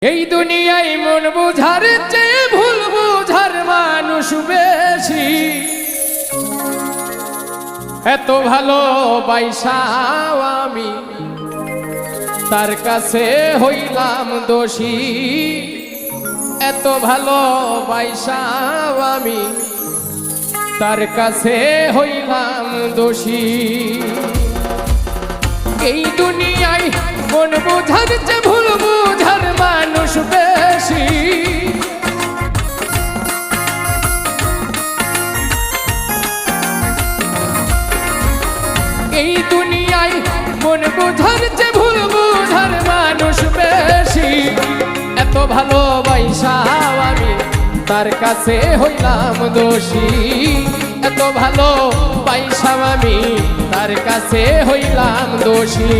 এই দুনিয়ায় মন বুঝার চেয়ে ভুল বুঝার মানুষ বেশি। এত ভালোবাসাও আমি তার কাছে হইলাম দোষী। এত ভালোবাসাও আমি তার কাছে হইলাম দোষী। এই দুনিয়ায় মন বুঝার চেয়ে ভুল বুঝার মানুষ বেশি। এই দুনিয়ায় মন বুঝার চেয়ে ভুল বুঝার মানুষ বেশি। এত ভালোবাসাও আমি তার কাছে হইলাম দোষী। এত ভালোবাসাও আমি তার কাছে হইলাম দোষী।